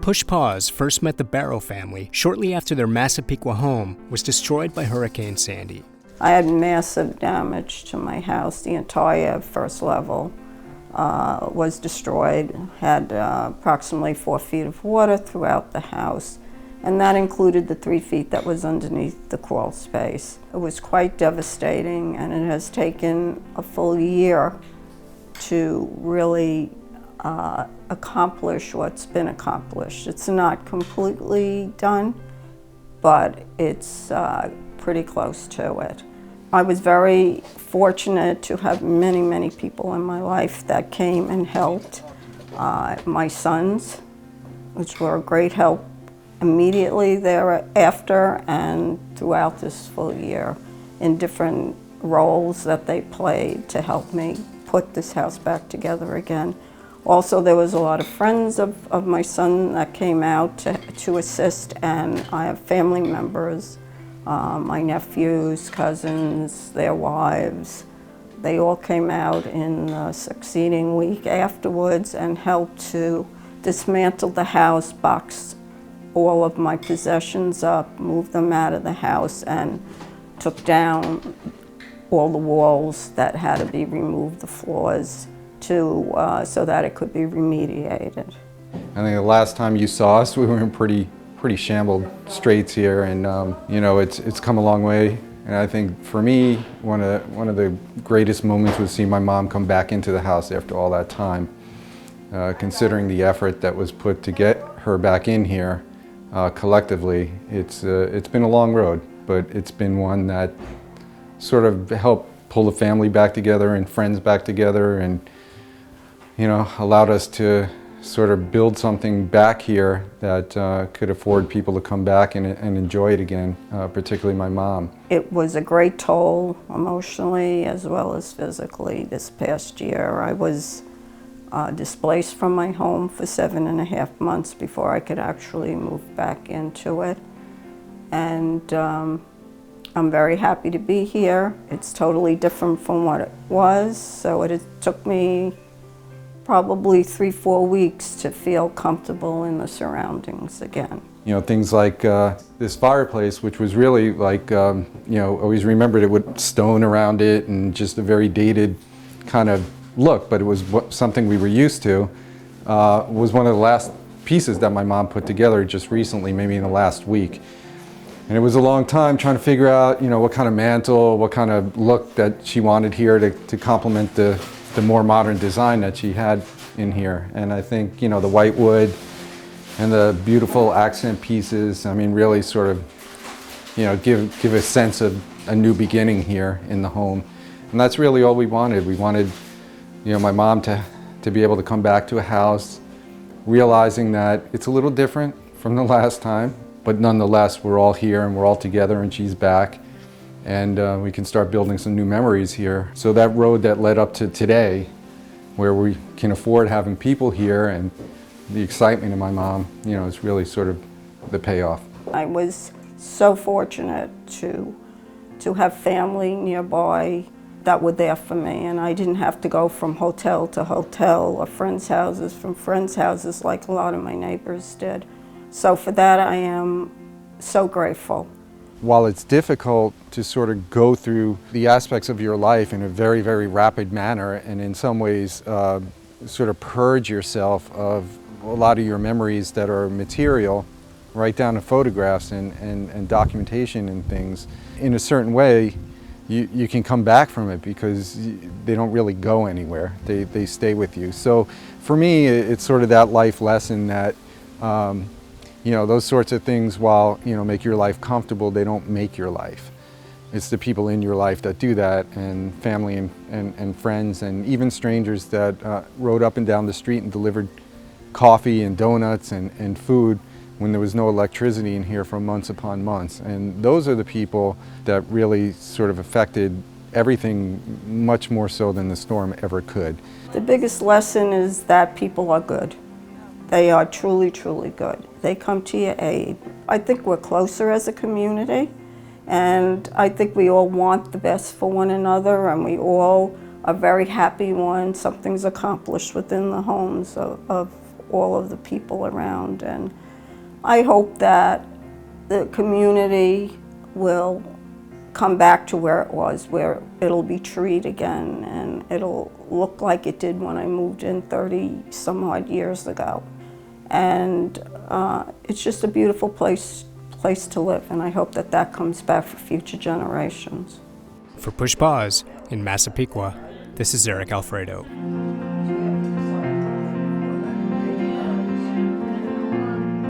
Push Paws first met the Barrow family shortly after their Massapequa home was destroyed by Hurricane Sandy. I had massive damage to my house. The entire first level was destroyed, had approximately 4 feet of water throughout the house, and that included the 3 feet that was underneath the crawl space. It was quite devastating, and it has taken a full year to really accomplish what's been accomplished. It's not completely done, but it's pretty close to it. I was very fortunate to have many, many people in my life that came and helped. My sons, which were a great help immediately thereafter and throughout this full year in different roles that they played to help me put this house back together again. Also, there was a lot of friends of my son that came out to assist, and I have family members, my nephews, cousins, their wives. They all came out in the succeeding week afterwards and helped to dismantle the house, box all of my possessions up, move them out of the house, and took down all the walls that had to be removed, the floors, so that it could be remediated. I think the last time you saw us, we were in pretty shambled straits here, and you know, it's come a long way. And I think for me, one of the greatest moments was seeing my mom come back into the house after all that time. Considering the effort that was put to get her back in here, collectively, it's been a long road, but it's been one that sort of helped pull the family back together and friends back together, and you know, allowed us to sort of build something back here that could afford people to come back and enjoy it again, particularly my mom. It was a great toll emotionally as well as physically this past year. I was displaced from my home for 7.5 months before I could actually move back into it. And I'm very happy to be here. It's totally different from what it was, so it took me probably 3-4 weeks to feel comfortable in the surroundings again. You know, things like this fireplace, which was really like, you know, always remembered it with stone around it and just a very dated kind of look, but it was something we were used to, was one of the last pieces that my mom put together just recently, maybe in the last week. And it was a long time trying to figure out, you know, what kind of mantle, what kind of look that she wanted here to complement the more modern design that she had in here. And I think, you know, the white wood and the beautiful accent pieces, I mean, really sort of, you know, give a sense of a new beginning here in the home. And that's really all we wanted. We wanted, you know, my mom to be able to come back to a house realizing that it's a little different from the last time, but nonetheless, we're all here and we're all together and she's back. And we can start building some new memories here. So that road that led up to today, where we can afford having people here and the excitement of my mom, you know, is really sort of the payoff. I was so fortunate to have family nearby that were there for me, and I didn't have to go from hotel to hotel or friends' houses from friends' houses like a lot of my neighbors did. So for that, I am so grateful. While it's difficult to sort of go through the aspects of your life in a very, very rapid manner, and in some ways sort of purge yourself of a lot of your memories that are material, right down to photographs and documentation and things, in a certain way, you can come back from it because they don't really go anywhere. They stay with you. So for me, it's sort of that life lesson that you know, those sorts of things, while, you know, make your life comfortable, they don't make your life. It's the people in your life that do that, and family and friends and even strangers that rode up and down the street and delivered coffee and donuts and food when there was no electricity in here for months upon months. And those are the people that really sort of affected everything much more so than the storm ever could. The biggest lesson is that people are good. They are truly, truly good. They come to your aid. I think we're closer as a community, and I think we all want the best for one another, and we all are very happy when something's accomplished within the homes of all of the people around. And I hope that the community will come back to where it was, where it'll be treed again, and it'll look like it did when I moved in 30 some odd years ago. And it's just a beautiful place to live, and I hope that that comes back for future generations. For Push Pause in Massapequa, this is Eric Alfredo.